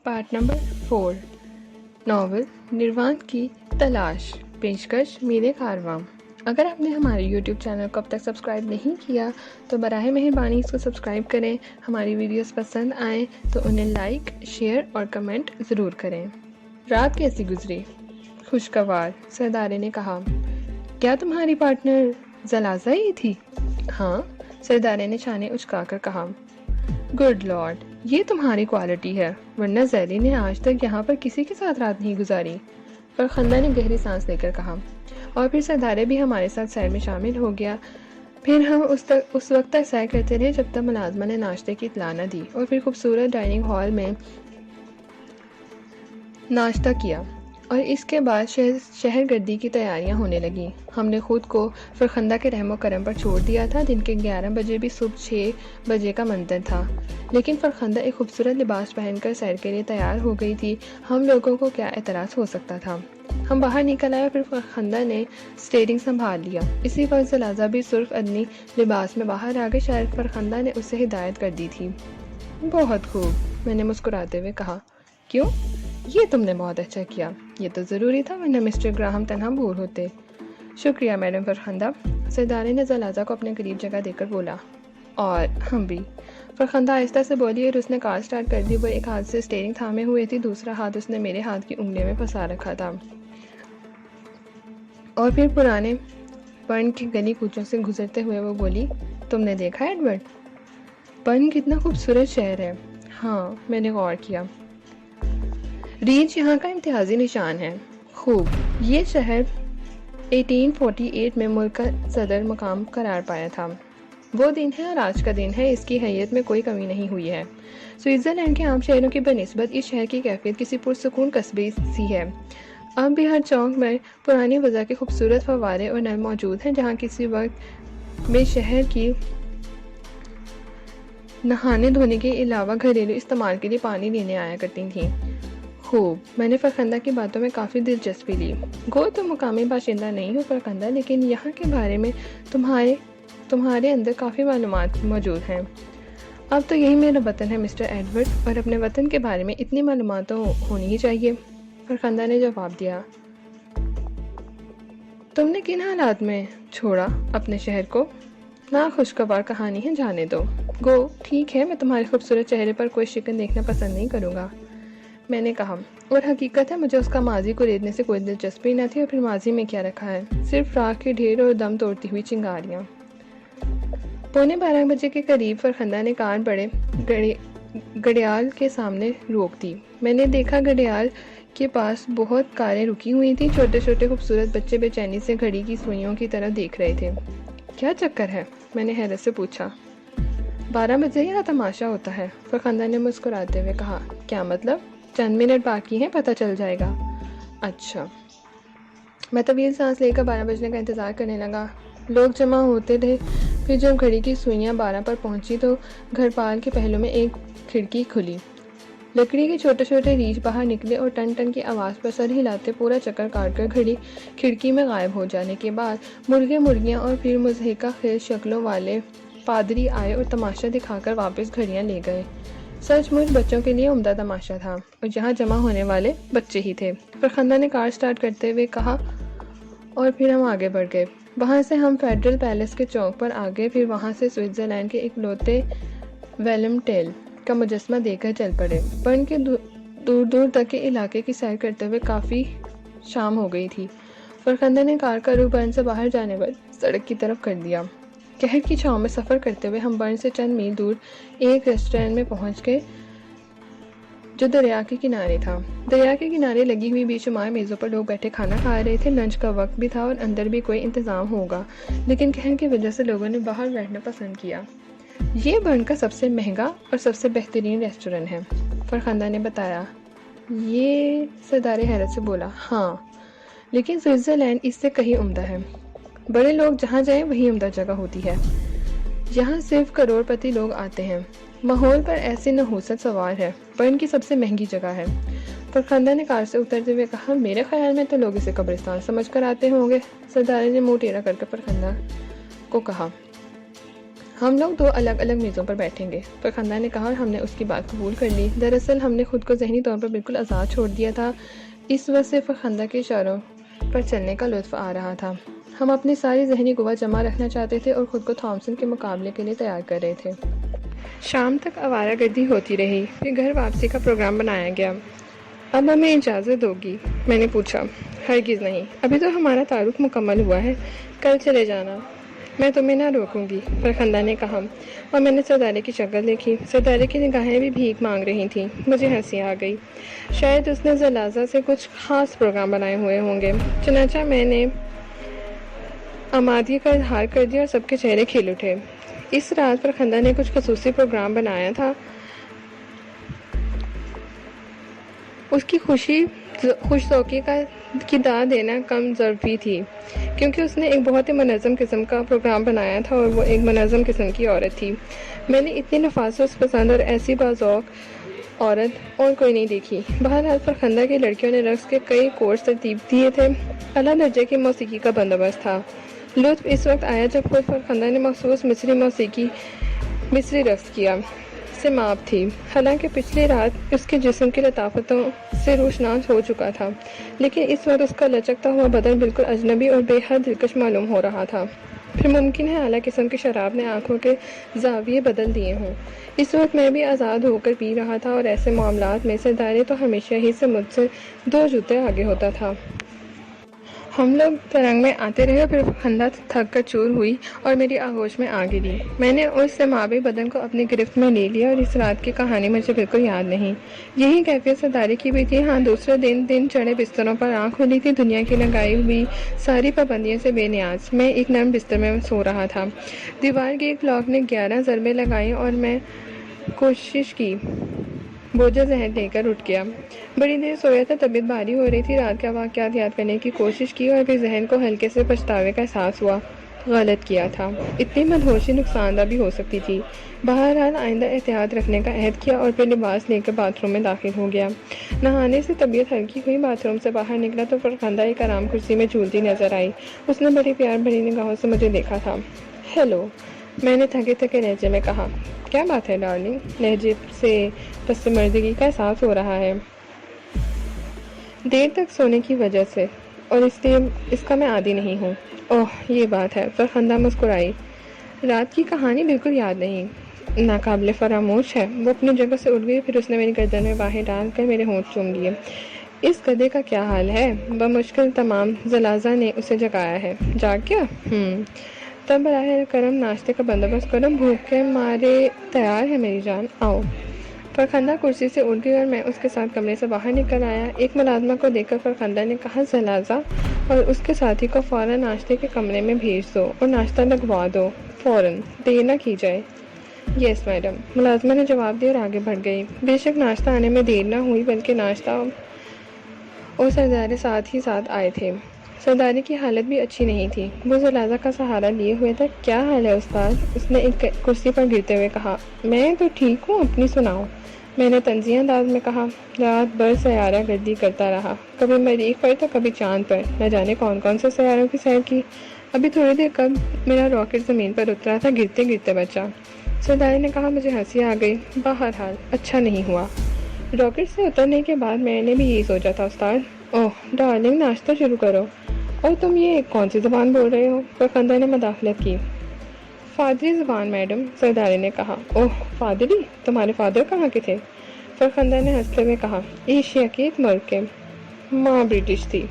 Part number 4 novel نروان کی تلاش، پیشکش میرے کارواں۔ اگر آپ نے ہمارے یوٹیوب چینل کو اب تک سبسکرائب نہیں کیا تو براہ مہربانی اس کو سبسکرائب کریں۔ ہماری ویڈیوز پسند آئیں تو انہیں لائک، شیئر اور کمنٹ ضرور کریں۔ رات کیسی گزری؟ خوشگوار، سردارے نے کہا۔ کیا تمہاری پارٹنر زلازہ ہی تھی؟ ہاں، سردارے نے شانے اچکا کر کہا۔ گڈ لارڈ، یہ تمہاری کوالٹی ہے، ورنہ زیلی نے آج تک یہاں پر کسی کے ساتھ رات نہیں گزاری۔ فرخندہ نے گہری سانس لے کر کہا۔ اور پھر سردارے بھی ہمارے ساتھ سیر میں شامل ہو گیا۔ پھر ہم اس وقت تک سیر کرتے رہے جب تک ملازمہ نے ناشتے کی اطلاع نہ دی، اور پھر خوبصورت ڈائننگ ہال میں ناشتہ کیا، اور اس کے بعد شہر گردی کی تیاریاں ہونے لگیں۔ ہم نے خود کو فرخندہ کے رحم و کرم پر چھوڑ دیا تھا۔ دن کے 11 بجے بھی صبح 6 بجے کا منتر تھا، لیکن فرخندہ ایک خوبصورت لباس پہن کر سیر کے لیے تیار ہو گئی تھی۔ ہم لوگوں کو کیا اعتراض ہو سکتا تھا؟ ہم باہر نکل آئے اور پھر فرخندہ نے اسٹیئرنگ سنبھال لیا۔ اسی وقت زلازہ بھی سرخ ادنی لباس میں باہر آ گئی۔ شاید فرخندہ نے اسے ہدایت کر دی تھی۔ بہت خوب، میں نے مسکراتے ہوئے کہا۔ کیوں؟ یہ تم نے بہت اچھا کیا، یہ تو ضروری تھا، ورنہ مسٹر گراہم تنہا بور ہوتے۔ شکریہ میڈم فرخندہ، سردارے نے زلازہ کو اپنے قریب جگہ دے کر بولا۔ اور ہم بھی، فرخندہ آہستہ سے بولی، اور اس نے کار سٹارٹ کر دی۔ وہ ایک ہاتھ سے اسٹیئرنگ تھامے ہوئے تھی، دوسرا ہاتھ اس نے میرے ہاتھ کی انگلی میں پھنسا رکھا تھا، اور پھر پرانے برن کی گلی کوچوں سے گزرتے ہوئے وہ بولی، تم نے دیکھا ایڈورڈ، برن کتنا خوبصورت شہر ہے؟ ہاں، میں نے غور کیا۔ ریچ یہاں کا امتیازی نشان ہے۔ خوب، یہ شہر 1848 میں ملک کا صدر مقام قرار پایا تھا۔ وہ دن ہے اور آج کا دن ہے، اس کی حیثیت میں کوئی کمی نہیں ہوئی ہے۔ سوئٹزرلینڈ کے عام شہروں کی بنسبت اس شہر کی کیفیت کسی پرسکون قصبے سی ہے۔ اب بھی ہر چوک میں پرانی وضع کے خوبصورت فوارے اور نل موجود ہیں، جہاں کسی وقت میں شہر کی نہانے دھونے کے علاوہ گھریلو استعمال کے لیے پانی لینے آیا کرتی تھیں۔ خوب، میں نے فرخندہ کی باتوں میں کافی دلچسپی لی۔ گو تم مقامی باشندہ نہیں ہو فرخندہ، لیکن یہاں کے بارے میں تمہارے اندر کافی معلومات موجود ہیں۔ اب تو یہی میرا وطن ہے مسٹر ایڈورڈ، اور اپنے وطن کے بارے میں اتنی معلومات تو ہونی ہی چاہیے، فرخندہ نے جواب دیا۔ تم نے کن حالات میں چھوڑا اپنے شہر کو؟ نا خوشگوار کہانی ہے، جانے دو۔ گو، ٹھیک ہے، میں تمہارے خوبصورت چہرے پر کوئی شکن دیکھنا پسند نہیں کروں گا، میں نے کہا۔ اور حقیقت ہے مجھے اس کا ماضی کو ریدنے سے کوئی دلچسپی نہ تھی، اور پھر ماضی میں کیا رکھا ہے؟ صرف راکھ کے ڈھیر اور دم توڑتی ہوئی چنگاریاں۔ 11:15 بجے کے قریب فرخندہ نے کار بڑے گھڑیال کے سامنے روک دی۔ میں نے دیکھا گھڑیال کے پاس بہت کاریں رکی ہوئی تھیں۔ چھوٹے چھوٹے خوبصورت بچے بے چینی سے گھڑی کی سوئیوں کی طرف دیکھ رہے تھے۔ کیا چکر ہے؟ میں نے حیرت سے پوچھا۔ 12 بجے یہاں تماشا ہوتا ہے، فرخندہ نے مسکراتے ہوئے کہا۔ کیا مطلب؟ چند منٹ باقی ہیں، پتہ چل جائے گا۔ اچھا۔ میں طویل سانس لے کر 12 بجنے کا انتظار کرنے لگا۔ لوگ جمع ہوتے رہے۔ پھر جب گھڑی کی سوئیاں 12 پر پہنچی تو گھر پال کے پہلو میں ایک کھڑکی کھلی۔ لکڑی کے چھوٹے چھوٹے ریچھ باہر نکلے اور ٹن ٹن کی آواز پر سر ہلاتے پورا چکر کاٹ کر گھڑی کھڑکی میں غائب ہو جانے کے بعد مرغے مرغیاں اور پھر مضحکہ خیز شکلوں والے پادری آئے اور تماشا دکھا کر واپس گھڑیاں لے گئے۔ سچ مچ بچوں کے لیے عمدہ تماشا تھا، اور یہاں جمع ہونے والے بچے ہی تھے، فرخندہ نے کار سٹارٹ کرتے ہوئے کہا، اور پھر ہم آگے بڑھ گئے۔ وہاں سے ہم فیڈرل پیلس کے چوک پر آ گئے، پھر وہاں سے سوئٹزرلینڈ کے اکلوتے ویلم ٹیل کا مجسمہ دیکھ کر چل پڑے۔ برن کے دور دور تک کے علاقے کی سیر کرتے ہوئے کافی شام ہو گئی تھی۔ فرخندہ نے کار کا رخ برن سے باہر جانے والے سڑک کی طرف کر دیا۔ قہر کی چھاؤں میں سفر کرتے ہوئے ہم برن سے چند میل دور ایک ریسٹورینٹ میں پہنچ گئے جو دریا کے کنارے تھا۔ دریا کے کنارے لگی ہوئی بے شمار میزوں پر لوگ بیٹھے کھانا کھا رہے تھے۔ لنچ کا وقت بھی تھا اور اندر بھی کوئی انتظام ہوگا، لیکن قہر کی وجہ سے لوگوں نے باہر بیٹھنا پسند کیا۔ یہ برن کا سب سے مہنگا اور سب سے بہترین ریسٹورینٹ ہے، فرخندہ نے بتایا۔ یہ سردارے حیرت سے بولا۔ ہاں، لیکن سوئٹزرلینڈ اس سے کہیں عمدہ ہے۔ بڑے لوگ جہاں جائیں وہی عمدہ جگہ ہوتی ہے۔ یہاں صرف کروڑ پتی لوگ آتے ہیں۔ ماحول پر ایسی نحوست سوار ہے، برن کی سب سے مہنگی جگہ ہے۔ فرخندہ نے کار سے اترتے ہوئے کہا، میرے خیال میں تو لوگ اسے قبرستان سمجھ کر آتے ہوں گے۔ سرداری نے منہ ٹیڑھا کر کے فرخندہ کو کہا، ہم لوگ 2 الگ الگ میزوں پر بیٹھیں گے۔ فرخندہ نے کہا اور ہم نے اس کی بات قبول کر لی۔ دراصل ہم نے خود کو ذہنی طور پر بالکل آزاد چھوڑ دیا تھا۔ اس وقت سے فرخندہ کے اشاروں پر چلنے کا لطف آ رہا تھا۔ ہم اپنی ساری ذہنی قوت جمع رکھنا چاہتے تھے اور خود کو تھامسن کے مقابلے کے لیے تیار کر رہے تھے۔ شام تک آوارہ گردی ہوتی رہی، پھر گھر واپسی کا پروگرام بنایا گیا۔ اب ہمیں اجازت ہوگی؟ میں نے پوچھا۔ ہرگز نہیں، ابھی تو ہمارا تعارف مکمل ہوا ہے، کل چلے جانا، میں تمہیں نہ روکوں گی، فرخندہ نے کہا، اور میں نے سردارے کی شکل دیکھی۔ سردارے کی نگاہیں بھی بھیک مانگ رہی تھیں۔ مجھے ہنسی آ گئی۔ شاید اس نے زلازہ سے کچھ خاص پروگرام بنائے ہوئے ہوں گے۔ چنانچہ میں نے آمادگی کا اظہار کر دیا اور سب کے چہرے کھل اٹھے۔ اس رات فرخندہ نے کچھ خصوصی پروگرام بنایا تھا۔ اس کی خوش ذوقی کی داد دینا کم ضروری تھی، کیونکہ اس نے ایک بہت ہی منظم قسم کا پروگرام بنایا تھا اور وہ ایک منظم قسم کی عورت تھی۔ میں نے اتنی نفاست پسند اور ایسی باذوق عورت اور کوئی نہیں دیکھی۔ بہرحال فرخندہ کی لڑکیوں نے رقص کے کئی کورس ترتیب دیے تھے۔ اعلیٰ درجے کی موسیقی کا بندوبست تھا۔ لطف اس وقت آیا جب خود فرخندہ نے مخصوص مصری رقص کیا سماپ تھی۔ حالانکہ پچھلی رات اس کے جسم کی لطافتوں سے روشناس ہو چکا تھا، لیکن اس وقت اس کا لچکتا ہوا بدن بالکل اجنبی اور بے حد دلکش معلوم ہو رہا تھا۔ پھر ممکن ہے اعلیٰ قسم کی شراب نے آنکھوں کے زاویے بدل دیے ہوں۔ اس وقت میں بھی آزاد ہو کر پی رہا تھا اور ایسے معاملات میں سردارے تو ہمیشہ ہی سے مجھ سے 2 جوتے آگے ہوتا تھا۔ ہم لوگ ترنگ میں آتے رہے اور پھر فرخندہ تھک کر چور ہوئی اور میری آغوش میں آ گری۔ میں نے اس سماوی بدن کو اپنی گرفت میں لے لیا اور اس رات کی کہانی مجھے بالکل یاد نہیں۔ یہی کیفیت سرداری کی بھی تھی۔ ہاں، دوسرے دن چڑھے بستروں پر آنکھ کھلی تھی، دنیا کی لگائی ہوئی ساری پابندیوں سے بے نیاز۔ میں ایک نرم بستر میں سو رہا تھا۔ دیوار کی ایک کلاک نے 11 ضربیں لگائیں اور میں کوشش کی بوجھل ذہن لے کر اٹھ گیا۔ بڑی دیر سویا تھا، طبیعت بھاری ہو رہی تھی، رات کے واقعات یاد کرنے کی کوشش کی اور پھر ذہن کو ہلکے سے پچھتاوے کا احساس ہوا۔ غلط کیا تھا، اتنی مدہوشی نقصان دہ بھی ہو سکتی تھی۔ بہرحال آئندہ احتیاط رکھنے کا عہد کیا اور پھر لباس لے کر باتھ روم میں داخل ہو گیا۔ نہانے سے طبیعت ہلکی ہوئی، باتھ روم سے باہر نکلا تو فرخندہ ایک آرام کرسی میں جھولتی نظر آئی۔ اس نے بڑی پیار بھری نگاہوں سے مجھے دیکھا تھا۔ ہیلو، میں نے تھکے تھکے لہجے میں کہا۔ کیا بات ہے ڈارلنگ؟ لہجے سے پسماردگی کا احساس ہو رہا ہے۔ دیر تک سونے کی وجہ سے، اور اس لیے اس کا میں عادی نہیں ہوں۔ اوہ، یہ بات ہے، فرخندہ مسکرائی۔ رات کی کہانی بالکل یاد نہیں۔ ناقابل فراموش ہے۔ وہ اپنی جگہ سے اٹھ گئی، پھر اس نے میری گردن میں باہیں ڈال کر میرے ہونٹ چوم لیے۔ اس گدھے کا کیا حال ہے؟ بمشکل تمام زلازہ نے اسے جگایا ہے۔ جاگ گیا؟ تب براہ کرم ناشتے کا بندوبست کرو، بھوک کے مارے تیار ہے میری جان، آؤ۔ فرخندہ کرسی سے اٹھ گئی اور میں اس کے ساتھ کمرے سے باہر نکل آیا۔ ایک ملازمہ کو دیکھ کر فرخندہ نے کہا، زلازہ اور اس کے ساتھی کو فوراً ناشتے کے کمرے میں بھیج دو اور ناشتہ لگوا دو، فوراً، دیر نہ کی جائے۔ یس میڈم، ملازمہ نے جواب دیا اور آگے بڑھ گئی۔ بے شک ناشتہ آنے میں دیر نہ ہوئی، بلکہ ناشتہ اور سردارے ساتھ ہی ساتھ آئے تھے۔ سرداری کی حالت بھی اچھی نہیں تھی، وہ زلازہ کا سہارا لیے ہوئے تھا۔ کیا حال ہے استاد؟ اس نے ایک کرسی پر گرتے ہوئے کہا۔ میں تو ٹھیک ہوں، اپنی سناؤ، میں نے طنزیہ انداز میں کہا۔ رات بھر سیارہ گردی کرتا رہا، کبھی مریخ پر تو کبھی چاند پر، نہ جانے کون سے سیاروں کی سیر کی۔ ابھی تھوڑی دیر قبل میرا راکٹ زمین پر اترا تھا، گرتے گرتے بچا۔ سرداری نے کہا۔ مجھے ہنسی آ گئی۔ بہرحال اچھا نہیں ہوا۔ راکٹ سے اترنے کے بعد میں نے بھی یہی سوچا تھا استاد۔ اوہ ڈارلنگ، ناشتہ شروع کرو۔ اور تم یہ کون سی زبان بول رہے ہو؟ فرخندہ نے مداخلت کی۔ فادری زبان میڈم، سرداری نے کہا۔ اوہ فادری، تمہارے فادر کہاں کے تھے؟ فرخندہ نے ہنستے ہوئے کہا۔ ایشیا کے ایک ملک کے۔ ماں برٹش تھی۔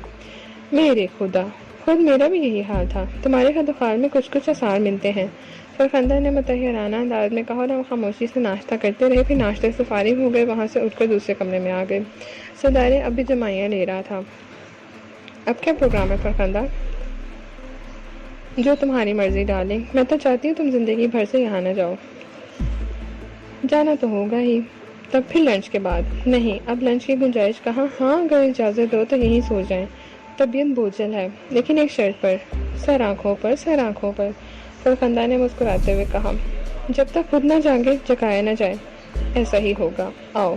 میرے خدا، خود میرا بھی یہی حال تھا۔ تمہارے خط وخال میں کچھ آثار ملتے ہیں، فرخندہ نے متحرانہ انداز میں کہا، اور ہم خاموشی سے ناشتہ کرتے رہے۔ پھر ناشتے سے فارغ ہو گئے، وہاں سے اٹھ کر دوسرے کمرے میں آ گئے۔ سرداری اب بھی جمائیاں لے رہا تھا۔ اب کیا پروگرام ہے فرخندہ؟ جو تمہاری مرضی ڈارلنگ، میں تو چاہتی ہوں تم زندگی بھر سے یہاں نہ جاؤ۔ جانا تو ہوگا ہی۔ تب پھر لنچ کے بعد؟ نہیں، اب لنچ کی گنجائش کہاں۔ ہاں، اگر اجازت دو تو یہیں سو جائیں۔ طبیعت بوجھل ہے، لیکن ایک شرط پر۔ سر آنکھوں پر، فرخندہ نے مسکراتے ہوئے کہا۔ جب تک خود نہ جاگے جگایا نہ جائے۔ ایسا ہی ہوگا، آؤ۔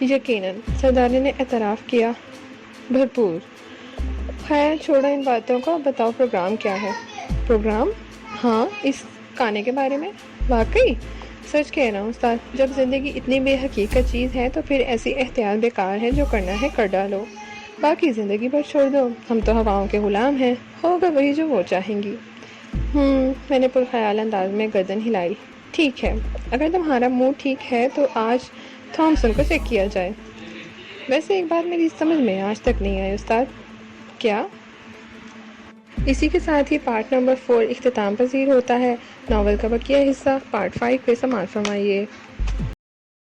یقیناً، سردار نے اعتراف کیا۔ بھرپور۔ خیر چھوڑو ان باتوں کو، بتاؤ پروگرام کیا ہے؟ پروگرام؟ ہاں، اس کھانے کے بارے میں؟ واقعی؟ سچ کہہ رہا ہوں استاد، جب زندگی اتنی بے حقیقت چیز ہے تو پھر ایسی احتیاط بیکار ہے، جو کرنا ہے کر ڈالو، باقی زندگی پر چھوڑ دو، ہم تو ہواؤں کے غلام ہیں، ہوگا وہی جو وہ چاہیں گی۔ میں نے پرخیال انداز میں گردن ہلائی۔ ٹھیک ہے، اگر تمہارا موڈ ٹھیک ہے تو آج تھامسن کو چیک کیا جائے۔ ویسے ایک بات میری سمجھ میں آج تک نہیں آئی استاد۔ کیا؟ اسی کے ساتھ ہی پارٹ نمبر 4 اختتام پذیر ہوتا ہے۔ ناول کا بقیہ حصہ پارٹ 5 پہ سماعت فرمائیے۔